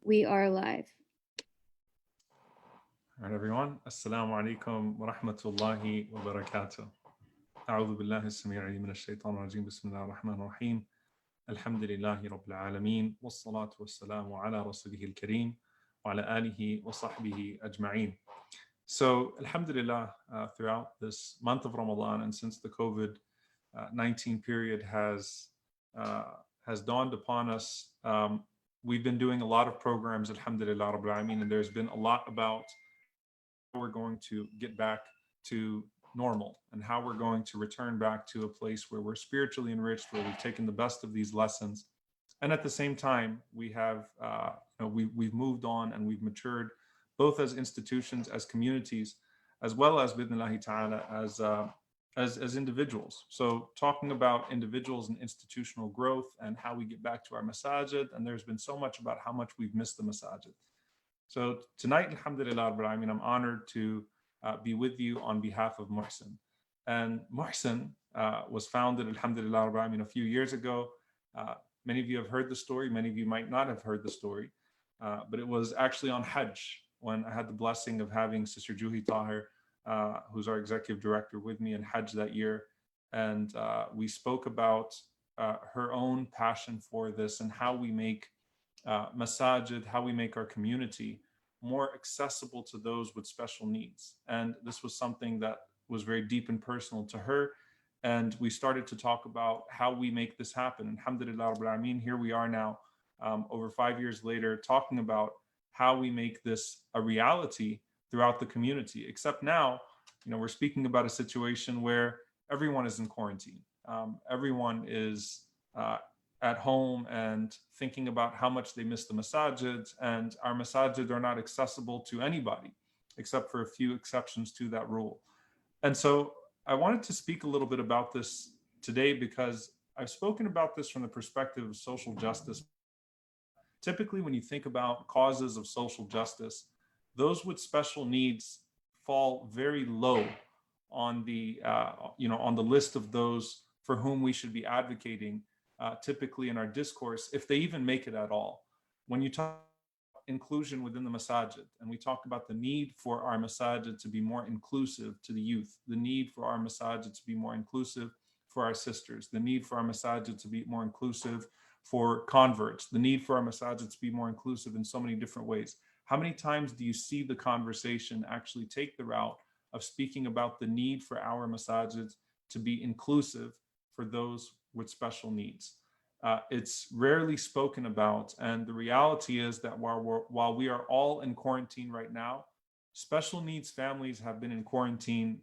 We are live. All right, everyone. Assalamu alaikum wa rahmatullahi wa barakatuh. أعوذ بالله السميع العليم من الشيطان الرجيم بسم الله الرحمن الرحيم الحمد لله رب العالمين والصلاة والسلام على رسوله الكريم وعلى آله وصحبه أجمعين. So, alhamdulillah, throughout this month of Ramadan and since the COVID-19 period uh, has dawned upon us, we've been doing a lot of programs, alhamdulillah, Rabbil Alameen, and there's been a lot about how we're going to get back to normal and how we're going to return back to a place where we're spiritually enriched, where we've taken the best of these lessons. And at the same time, we have, we've moved on and we've matured both as institutions, as communities, as well as, bidnillahi ta'ala, as individuals. So talking about individuals and institutional growth and how we get back to our masajid, and there's been so much about how much we've missed the masajid. So tonight, alhamdulillah, I'm honored to be with you on behalf of Muhsen. And Muhsen was founded, alhamdulillah, a few years ago. Many of you have heard the story, many of you might not have heard the story, but it was actually on Hajj when I had the blessing of having Sister Juhi Tahir, who's our executive director, with me in Hajj that year. And we spoke about her own passion for this and how we make masajid, how we make our community more accessible to those with special needs. And this was something that was very deep and personal to her. And we started to talk about how we make this happen. Alhamdulillah, Rabbil Alameen, here we are now, over 5 years later, talking about how we make this a reality throughout the community. Except now, we're speaking about a situation where everyone is in quarantine. Everyone is at home and thinking about how much they miss the masajid, and our masajid are not accessible to anybody except for a few exceptions to that rule. And so I wanted to speak a little bit about this today because I've spoken about this from the perspective of social justice. Typically, when you think about causes of social justice, those with special needs fall very low on the on the list of those for whom we should be advocating. Typically in our discourse, if they even make it at all. When you talk about inclusion within the masajid, and we talk about the need for our masajid to be more inclusive to the youth, the need for our masajid to be more inclusive for our sisters, the need for our masajid to be more inclusive for converts, the need for our masajid to be more inclusive in so many different ways. How many times do you see the conversation actually take the route of speaking about the need for our masajid to be inclusive for those with special needs? It's rarely spoken about, and the reality is that while we are all in quarantine right now, special needs families have been in quarantine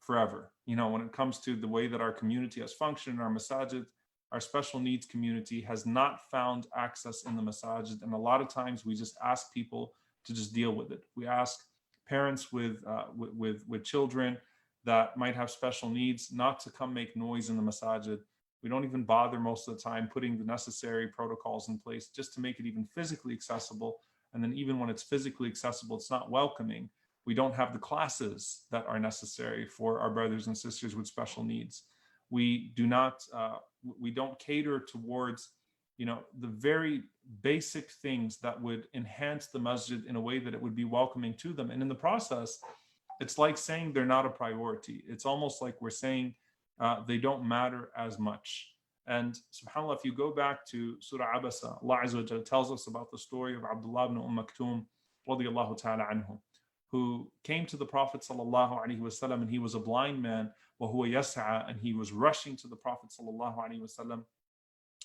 forever. When it comes to the way that our community has functioned in our masajid, our special needs community has not found access in the masajid, and a lot of times we just ask people to just deal with it. We ask parents with children that might have special needs not to come make noise in the masajid. We don't even bother most of the time putting the necessary protocols in place just to make it even physically accessible. And then even when it's physically accessible, it's not welcoming. We don't have the classes that are necessary for our brothers and sisters with special needs. We don't cater towards, the very basic things that would enhance the masjid in a way that it would be welcoming to them. And in the process, it's like saying they're not a priority. It's almost like we're saying they don't matter as much. And subhanAllah, if you go back to Surah Abasa, Allah Azza wa Jalla tells us about the story of Abdullah ibn Maktoum radiyallahu ta'ala anhu, who came to the Prophet sallallahu alaihi wasallam, and he was a blind man, wa huwa yas'a, and he was rushing to the Prophet sallallahu alaihi wasallam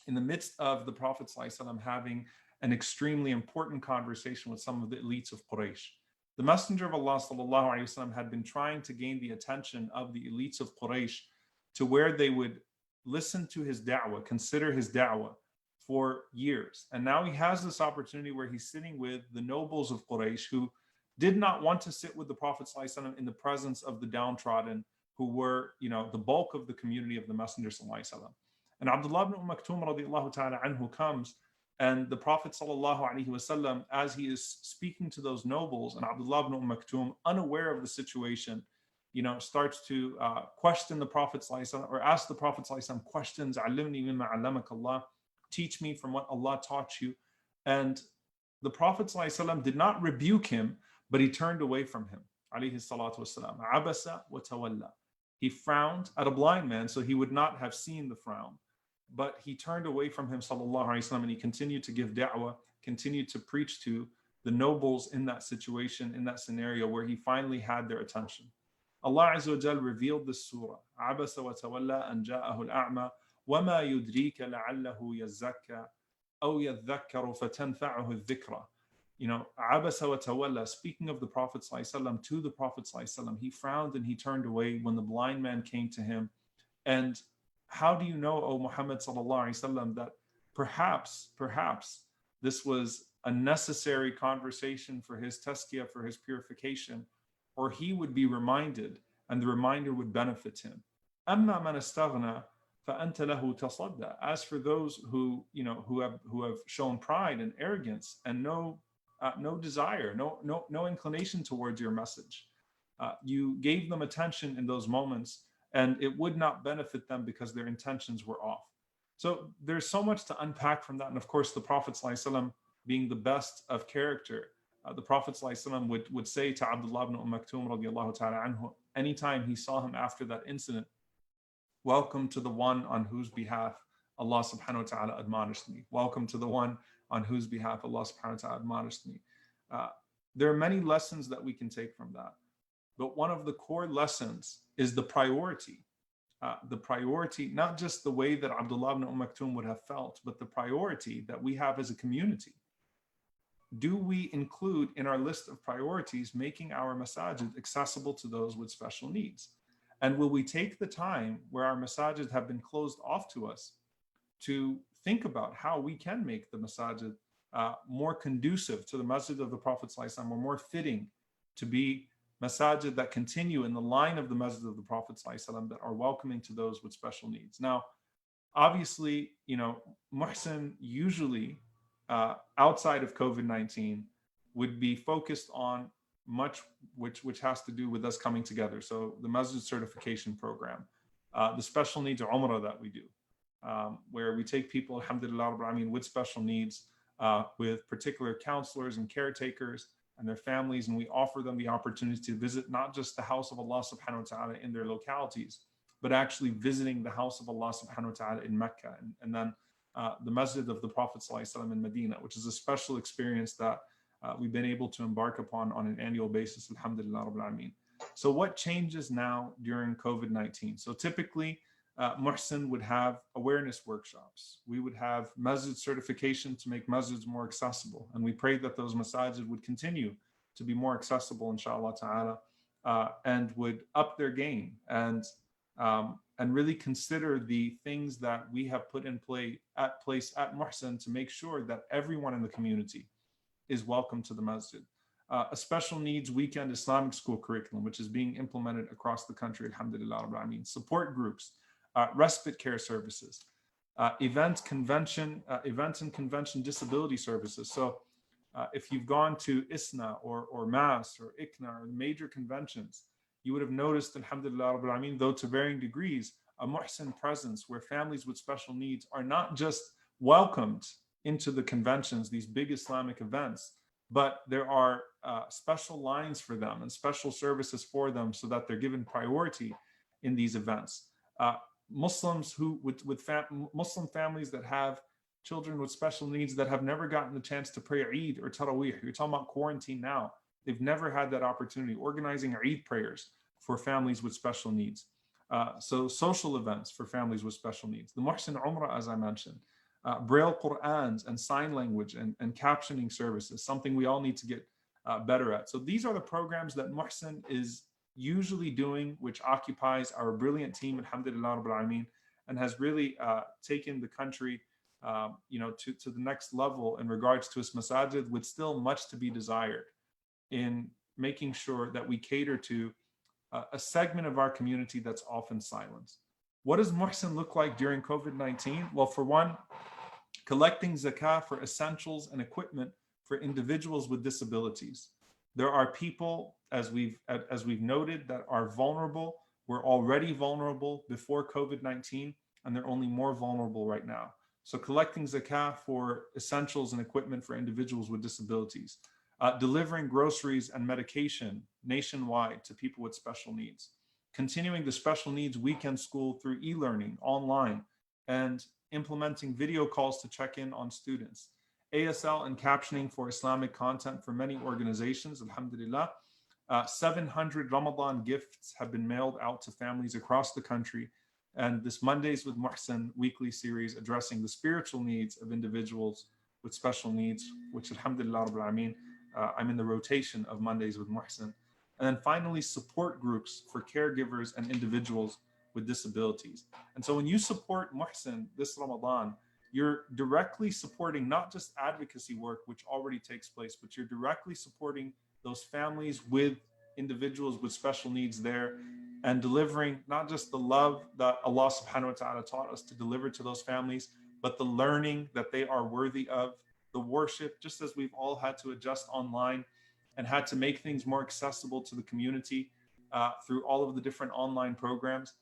in the midst of the Prophet sallallahu alaihi wasallam having an extremely important conversation with some of the elites of Quraysh. The Messenger of Allah sallallahu alaihi wasallam had been trying to gain the attention of the elites of Quraysh to where they would listen to his da'wah, consider his da'wah for years. And now he has this opportunity where he's sitting with the nobles of Quraysh who did not want to sit with the Prophet ﷺ in the presence of the downtrodden, who were, the bulk of the community of the Messenger ﷺ. And Abdullah ibn Maktoum radiallahu ta'ala anhu comes, and the Prophet ﷺ, as he is speaking to those nobles, and Abdullah ibn Maktoum, unaware of the situation, starts to question the Prophet ﷺ, or ask the Prophet ﷺ questions. Alimni mimma allamak Allah, teach me from what Allah taught you. And the Prophet ﷺ did not rebuke him, but he turned away from him. Alayhi salatu wasalam. Abasa wa tawalla. He frowned at a blind man, so he would not have seen the frown. But he turned away from him, sallallahu alayhi wasallam, and he continued to give da'wah, continued to preach to the nobles in that situation, in that scenario where he finally had their attention. Allah Azza wa Jal revealed this surah. Abasa wa tawalla an ja'ahu al-a'ma wa ma yudrika la'allahu yazakka aw yadhakkaru fatanfa'uhu adh-dhikra. You know, Abasa wa tawalla, speaking of the Prophet ﷺ to the Prophet ﷺ, he frowned and he turned away when the blind man came to him. And how do you know, O Muhammad ﷺ, that perhaps this was a necessary conversation for his tazkiyah, for his purification, or he would be reminded and the reminder would benefit him. أَمَّا مَنْ اسْتَغْنَى فَأَنْتَ لَهُ تَصَدَّى. As for those who have shown pride and arrogance and no desire, no inclination towards your message, you gave them attention in those moments, and it would not benefit them because their intentions were off. So there's so much to unpack from that. And of course, the Prophet ﷺ being the best of character, the Prophet ﷺ would say to Abdullah ibn Maktoum radiallahu ta'ala anhu, anytime he saw him after that incident, welcome to the one on whose behalf Allah subhanahu wa ta'ala admonished me. Welcome to the one on whose behalf Allah subhanahu wa ta'ala admonished me. There are many lessons that we can take from that. But one of the core lessons is the priority. The priority, not just the way that Abdullah ibn Maktoum would have felt, but the priority that we have as a community. Do we include in our list of priorities making our masajid accessible to those with special needs? And will we take the time where our masajid have been closed off to us to think about how we can make the masajid more conducive to the masjid of the Prophet ﷺ, or more fitting to be masajid that continue in the line of the masjid of the Prophet ﷺ, that are welcoming to those with special needs? Now, obviously, muhsen usually outside of COVID-19 would be focused on much which has to do with us coming together. So the masjid certification program, the special needs umrah that we do, where we take people, alhamdulillah, with special needs, with particular counselors and caretakers and their families, and we offer them the opportunity to visit not just the house of Allah subhanahu wa ta'ala in their localities, but actually visiting the house of Allah subhanahu wa ta'ala in Mecca, and then the masjid of the Prophet ﷺ in Medina, which is a special experience that we've been able to embark upon on an annual basis, alhamdulillah rabbil alameen. So what changes now during COVID-19? So typically, muhsen would have awareness workshops. We would have masjid certification to make masjids more accessible. And we pray that those masajid would continue to be more accessible, inshallah ta'ala, and would up their game and really consider the things that we have put in place at muhsen to make sure that everyone in the community is welcome to the masjid. A special needs weekend Islamic school curriculum, which is being implemented across the country, alhamdulillah, support groups, respite care services, events and convention disability services. So if you've gone to ISNA or MAS or ICNA or major conventions, you would have noticed, alhamdulillah, though to varying degrees, a muhsen presence where families with special needs are not just welcomed into the conventions, these big Islamic events, but there are special lines for them and special services for them so that they're given priority in these events. Muslims Muslim families that have children with special needs that have never gotten the chance to pray Eid or Taraweeh. You're talking about quarantine now. They've never had that opportunity. Organizing Eid prayers for families with special needs. So social events for families with special needs. The Muhsin Umrah, as I mentioned. Braille Qur'ans and sign language and captioning services, something we all need to get better at. So these are the programs that Muhsin is usually doing, which occupies our brilliant team, alhamdulillah rabbil alameen, and has really taken the country to the next level in regards to its masajid, with still much to be desired in making sure that we cater to a segment of our community that's often silenced. What does muhsin look like during COVID-19? Well, for one, collecting zakah for essentials and equipment for individuals with disabilities. There are people, as we've noted, that are vulnerable. We're already vulnerable before COVID-19, and they're only more vulnerable right now. So collecting zakah for essentials and equipment for individuals with disabilities, delivering groceries and medication nationwide to people with special needs, continuing the special needs weekend school through e-learning online, and implementing video calls to check in on students, ASL and captioning for Islamic content for many organizations, alhamdulillah. 700 Ramadan gifts have been mailed out to families across the country. And this Mondays with Muhsen weekly series addressing the spiritual needs of individuals with special needs, which alhamdulillah Rabbil Alameen, I'm in the rotation of Mondays with Muhsen. And then finally, support groups for caregivers and individuals with disabilities. And so when you support Muhsen this Ramadan, you're directly supporting not just advocacy work, which already takes place, but you're directly supporting those families with individuals with special needs there, and delivering not just the love that Allah subhanahu wa ta'ala taught us to deliver to those families, but the learning that they are worthy of, the worship, just as we've all had to adjust online and had to make things more accessible to the community through all of the different online programs,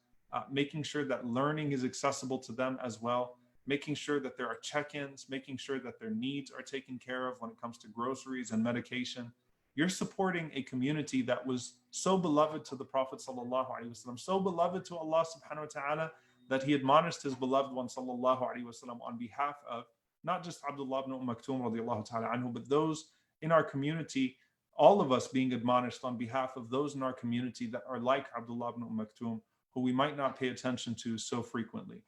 making sure that learning is accessible to them as well, making sure that there are check-ins, making sure that their needs are taken care of when it comes to groceries and medication. You're supporting a community that was so beloved to the Prophet sallallahu alaihi wasallam, so beloved to Allah subhanahu wa ta'ala, that he admonished his beloved one sallallahu alaihi wasallam on behalf of not just Abdullah ibn Maktoum radiallahu ta'ala anhu, but those in our community, all of us being admonished on behalf of those in our community that are like Abdullah ibn Maktoum, who we might not pay attention to so frequently.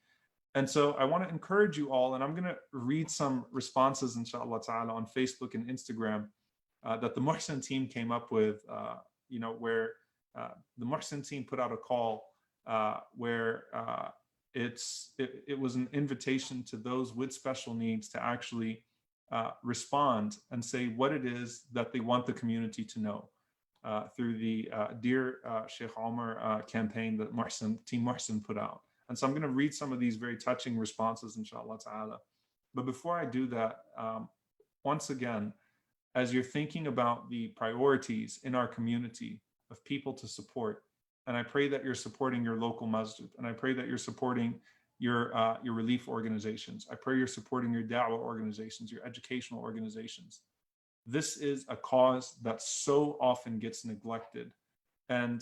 And so I want to encourage you all, and I'm going to read some responses inshallah ta'ala on Facebook and Instagram that the Muhsen team came up with, where the Muhsen team put out a call where it was an invitation to those with special needs to actually respond and say what it is that they want the community to know through the Dear Sheikh Omar campaign that Team Muhsen put out. And so I'm going to read some of these very touching responses, inshallah ta'ala. But before I do that, once again, as you're thinking about the priorities in our community of people to support, and I pray that you're supporting your local masjid, and I pray that you're supporting your relief organizations. I pray you're supporting your da'wah organizations, your educational organizations. This is a cause that so often gets neglected. And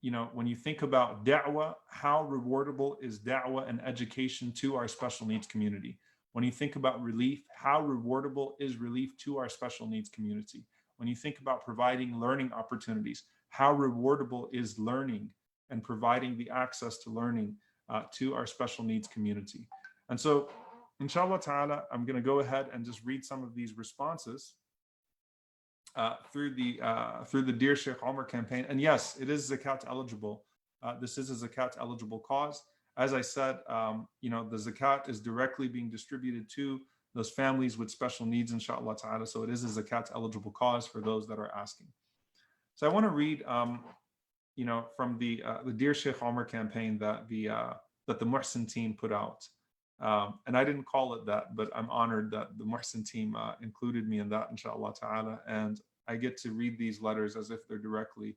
when you think about da'wah, how rewardable is da'wah and education to our special needs community? When you think about relief, how rewardable is relief to our special needs community? When you think about providing learning opportunities, how rewardable is learning and providing the access to learning to our special needs community? And so, inshallah ta'ala, I'm going to go ahead and just read some of these responses through the Dear Sheikh Omar campaign. And yes, it is zakat eligible. This is a zakat eligible cause. As I said, the zakat is directly being distributed to those families with special needs, inshallah ta'ala. So it is a zakat eligible cause for those that are asking. So I want to read, from the Dear Sheikh Omar campaign that the Muhsen team put out. And I didn't call it that, but I'm honored that the Muhsen team included me in that, inshallah ta'ala. And I get to read these letters as if they're directly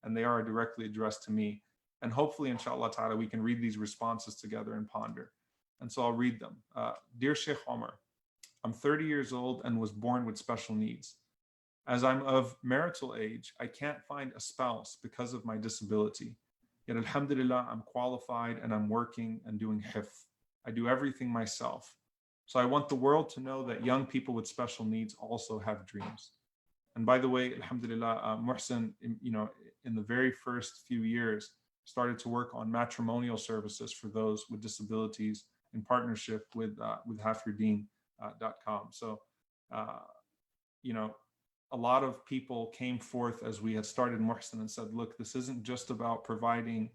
addressed to me. And hopefully, inshallah ta'ala, we can read these responses together and ponder. And so I'll read them. Dear Sheikh Omar, I'm 30 years old and was born with special needs. As I'm of marital age, I can't find a spouse because of my disability. Yet, alhamdulillah, I'm qualified and I'm working and doing hifz. I do everything myself. So I want the world to know that young people with special needs also have dreams. And by the way, alhamdulillah, Muhsen, in the very first few years, started to work on matrimonial services for those with disabilities in partnership with hafyourdeen.com. So, a lot of people came forth as we had started Muhsen and said, look, this isn't just about providing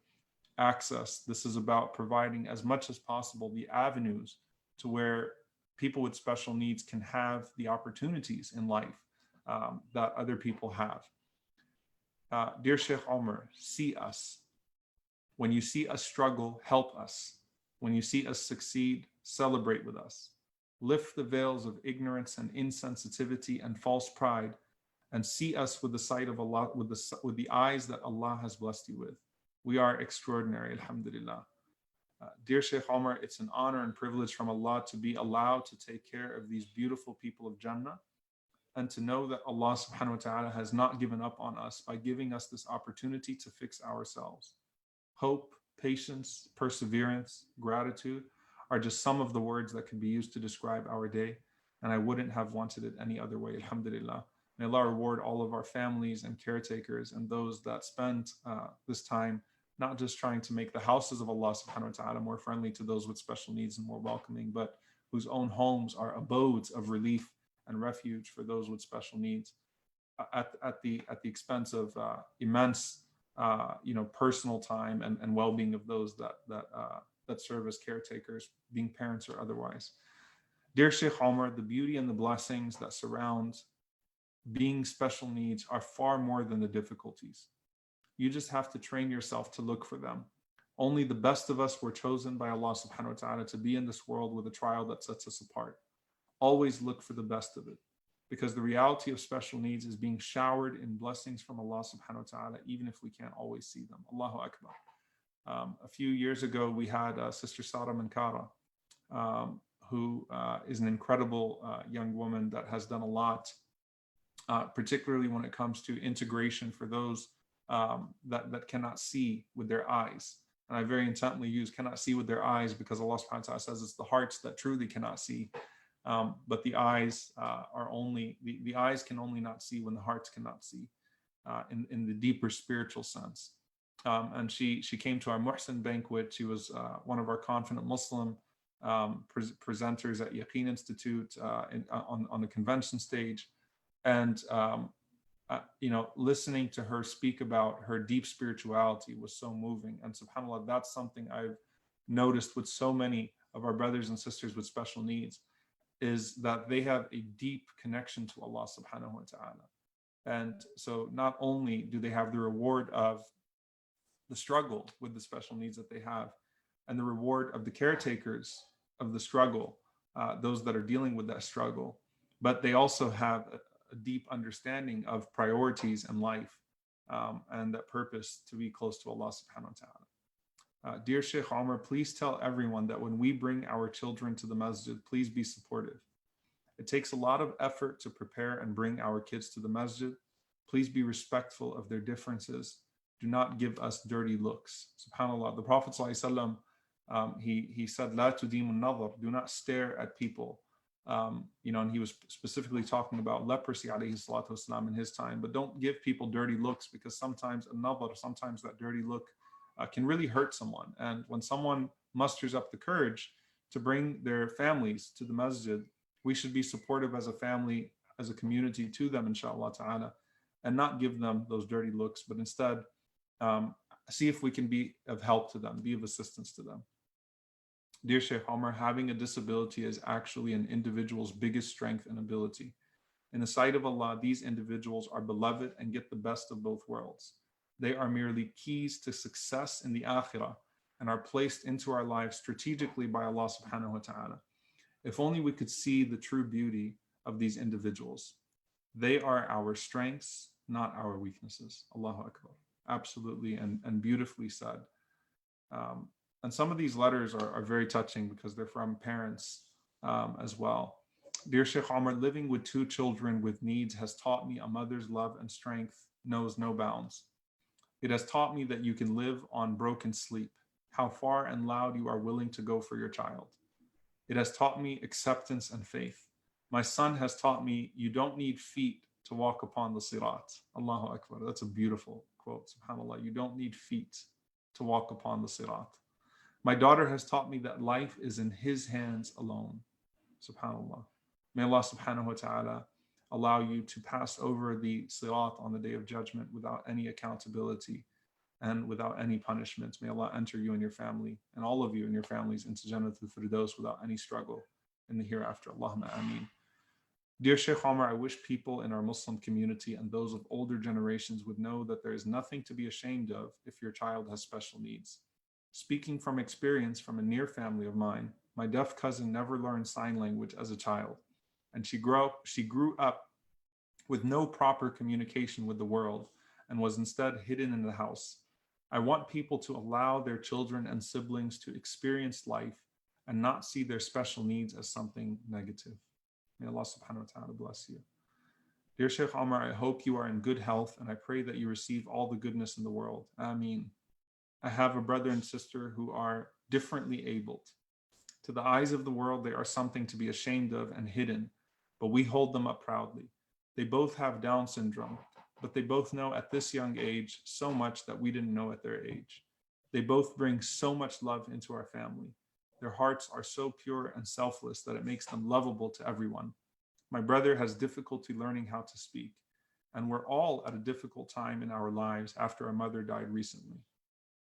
access. This is about providing as much as possible the avenues to where people with special needs can have the opportunities in life that other people have. Dear Sheikh Omar, see us. When you see us struggle, help us. When you see us succeed, celebrate with us. Lift the veils of ignorance and insensitivity and false pride, and see us with the sight of Allah, with the eyes that Allah has blessed you with. We are extraordinary, alhamdulillah. Dear Sheikh Omar, it's an honor and privilege from Allah to be allowed to take care of these beautiful people of Jannah, and to know that Allah subhanahu wa ta'ala has not given up on us by giving us this opportunity to fix ourselves. Hope, patience, perseverance, gratitude are just some of the words that can be used to describe our day, and I wouldn't have wanted it any other way. Alhamdulillah. May Allah reward all of our families and caretakers and those that spend this time not just trying to make the houses of Allah subhanahu wa ta'ala more friendly to those with special needs and more welcoming, but whose own homes are abodes of relief and refuge for those with special needs, at the expense of immense personal time and well-being of those that serve as caretakers, being parents or otherwise. Dear Sheikh Omar, the beauty and the blessings that surround being special needs are far more than the difficulties. You just have to train yourself to look for them. Only the best of us were chosen by Allah subhanahu wa ta'ala to be in this world with a trial that sets us apart. Always look for the best of it, because the reality of special needs is being showered in blessings from Allah subhanahu wa ta'ala, even if we can't always see them. Allahu Akbar. A few years ago, we had Sister Sara Mankara, who is an incredible young woman that has done a lot, particularly when it comes to integration for those that cannot see with their eyes. And I very intently use cannot see with their eyes because Allah subhanahu wa ta'ala says it's the hearts that truly cannot see. But the eyes the eyes can only not see when the hearts cannot see, in the deeper spiritual sense. And she came to our muhsen banquet. She was one of our confident Muslim presenters at Yaqeen Institute on the convention stage. And listening to her speak about her deep spirituality was so moving. And subhanAllah, that's something I've noticed with so many of our brothers and sisters with special needs, is that they have a deep connection to Allah subhanahu wa ta'ala. And so not only do they have the reward of the struggle with the special needs that they have, and the reward of the caretakers of the struggle, those that are dealing with that struggle, but they also have a deep understanding of priorities in life, and that purpose to be close to Allah subhanahu wa ta'ala. Dear Sheikh Omar, please tell everyone that when we bring our children to the masjid, please be supportive. It takes a lot of effort to prepare and bring our kids to the masjid. Please be respectful of their differences. Do not give us dirty looks. SubhanAllah, the Prophet ﷺ, he said, La tudimun nadhar, do not stare at people. And he was specifically talking about leprosy, alayhi salatu wasalam, in his time. But don't give people dirty looks, because sometimes sometimes that dirty look can really hurt someone. And when someone musters up the courage to bring their families to the masjid, we should be supportive as a family, as a community to them, inshallah ta'ala, and not give them those dirty looks, but instead see if we can be of help to them, be of assistance to them. Dear Sheikh Omar, having a disability is actually an individual's biggest strength and ability. In the sight of Allah, these individuals are beloved and get the best of both worlds. They are merely keys to success in the akhirah and are placed into our lives strategically by Allah subhanahu wa ta'ala. If only we could see the true beauty of these individuals. They are our strengths, not our weaknesses. Allahu Akbar. Absolutely and beautifully said. And some of these letters are very touching because they're from parents as well. Dear Sheikh Omar, living with two children with needs has taught me a mother's love and strength knows no bounds. It has taught me that you can live on broken sleep, how far and loud you are willing to go for your child. It has taught me acceptance and faith. My son has taught me you don't need feet to walk upon the sirat. Allahu Akbar. That's a beautiful quote. SubhanAllah. You don't need feet to walk upon the sirat. My daughter has taught me that life is in his hands alone. SubhanAllah. May Allah subhanahu wa ta'ala allow you to pass over the sirat on the day of judgment without any accountability and without any punishment. May Allah enter you and your family and all of you and your families into Jannatul Firdaus without any struggle in the hereafter. Allahumma ameen. Dear Sheikh Omar, I wish people in our Muslim community and those of older generations would know that there is nothing to be ashamed of if your child has special needs. Speaking from experience from a near family of mine, my deaf cousin never learned sign language as a child, and she grew up with no proper communication with the world and was instead hidden in the house. I want people to allow their children and siblings to experience life and not see their special needs as something negative. May Allah subhanahu wa ta'ala bless you. Dear Sheikh Omar, I hope you are in good health and I pray that you receive all the goodness in the world. Ameen. I have a brother and sister who are differently abled. To the eyes of the world, they are something to be ashamed of and hidden, but we hold them up proudly. They both have Down syndrome, but they both know at this young age so much that we didn't know at their age. They both bring so much love into our family. Their hearts are so pure and selfless that it makes them lovable to everyone. My brother has difficulty learning how to speak, and we're all at a difficult time in our lives after our mother died recently.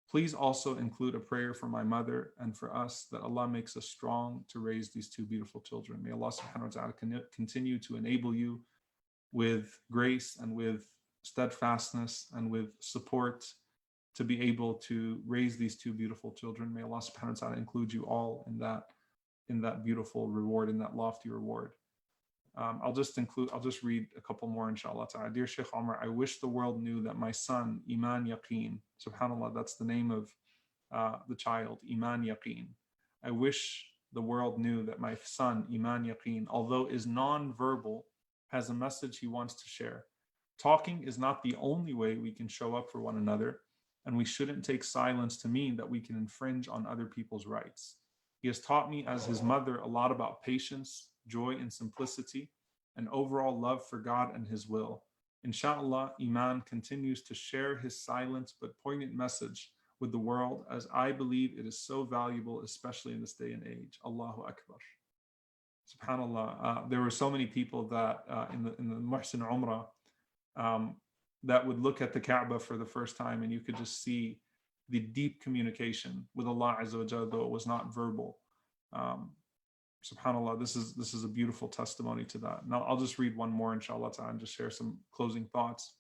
Please also include a prayer for my mother and for us that Allah makes us strong to raise these two beautiful children. May Allah subhanahu wa ta'ala continue to enable you with grace and with steadfastness and with support to be able to raise these two beautiful children. May Allah subhanahu wa ta'ala include you all in that beautiful reward, in that lofty reward. I'll just read a couple more, inshallah ta'ala. Dear Sheikh Omar, I wish the world knew that my son, Iman Yaqeen, subhanAllah, that's the name of the child, Iman Yaqeen. I wish the world knew that my son, Iman Yaqeen, although is non-verbal, has a message he wants to share. Talking is not the only way we can show up for one another, and we shouldn't take silence to mean that we can infringe on other people's rights. He has taught me as his mother a lot about patience, joy and simplicity, and overall love for God and his will. Inshallah, Iman continues to share his silent but poignant message with the world, as I believe it is so valuable, especially in this day and age. Allahu Akbar. SubhanAllah. There were so many people that in the muhsen Umrah that would look at the Kaaba for the first time, and you could just see the deep communication with Allah Azza wa Jalla, though it was not verbal. SubhanAllah, this is a beautiful testimony to that. Now I'll just read one more, inshallah ta'ala, and just share some closing thoughts.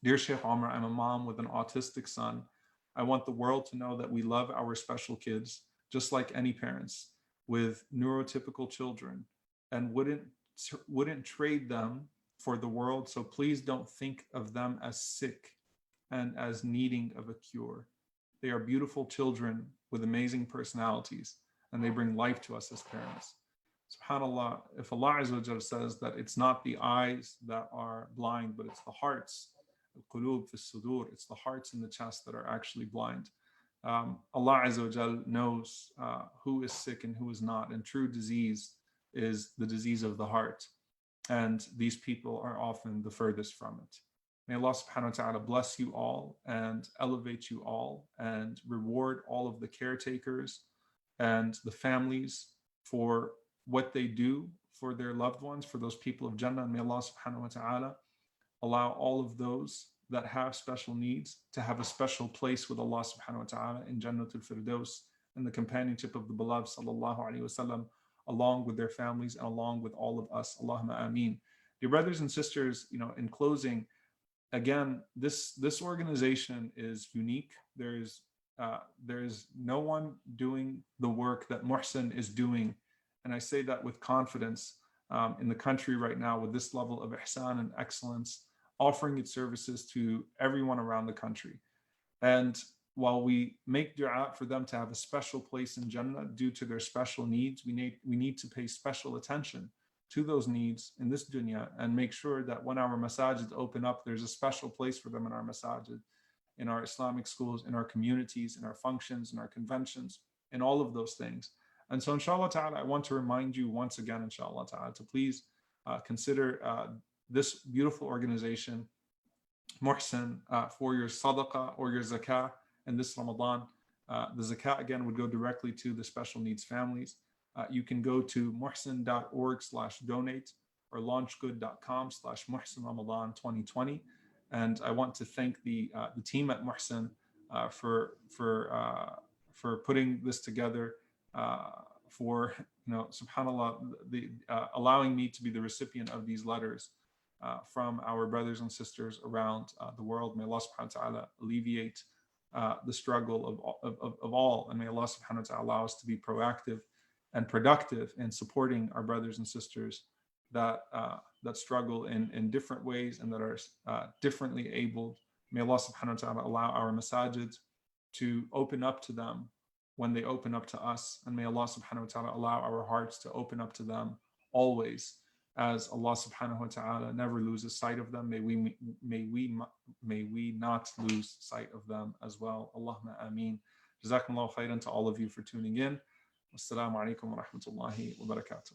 Dear Sheikh Omar, I'm a mom with an autistic son. I want the world to know that we love our special kids, just like any parents with neurotypical children, and wouldn't trade them for the world. So please don't think of them as sick and as needing of a cure. They are beautiful children with amazing personalities, and they bring life to us as parents. SubhanAllah, if Allah Azza wa Jalla says that it's not the eyes that are blind, but it's the hearts, al-qulub fi sudur, it's the hearts in the chest that are actually blind. Allah Azza wa Jalla knows who is sick and who is not, and true disease is the disease of the heart. And these people are often the furthest from it. May Allah subhanahu wa ta'ala bless you all and elevate you all and reward all of the caretakers and the families for what they do for their loved ones, for those people of Jannah. And may Allah subhanahu wa ta'ala allow all of those that have special needs to have a special place with Allah subhanahu wa ta'ala in Jannatul Firdaus, in the companionship of the beloved sallallahu alaihi wasallam, along with their families and along with all of us. Allahumma ameen. Dear brothers and sisters, in closing, again, this organization is unique. There is no one doing the work that Muhsen is doing, and I say that with confidence, in the country right now, with this level of ihsan and excellence, offering its services to everyone around the country. And while we make dua for them to have a special place in Jannah due to their special needs, we need to pay special attention to those needs in this dunya and make sure that when our masajid open up, there's a special place for them in our masajid, in our Islamic schools, in our communities, in our functions, in our conventions, in all of those things. And so inshallah ta'ala, I want to remind you once again, inshallah ta'ala, to please consider this beautiful organization, Muhsen, for your sadaqah or your zakah in this Ramadan. The zakah, again, would go directly to the special needs families. You can go to muhsen.org/donate or launchgood.com/Muhsen Ramadan 2020. And I want to thank the team at Muhsen for putting this together, for subhanallah, allowing me to be the recipient of these letters from our brothers and sisters around the world. May Allah subhanahu wa ta'ala alleviate the struggle of all, and may Allah subhanahu wa ta'ala allow us to be proactive and productive in supporting our brothers and sisters that struggle in different ways and that are differently abled May Allah subhanahu wa ta'ala allow our masajid to open up to them when they open up to us. And may Allah subhanahu wa ta'ala allow our hearts to open up to them always, as Allah subhanahu wa ta'ala never loses sight of them. May we not lose sight of them as well. Allahumma ameen. Jazakumullahu khairan to all of you for tuning in. Assalamu alaikum wa rahmatullahi wa barakatuh.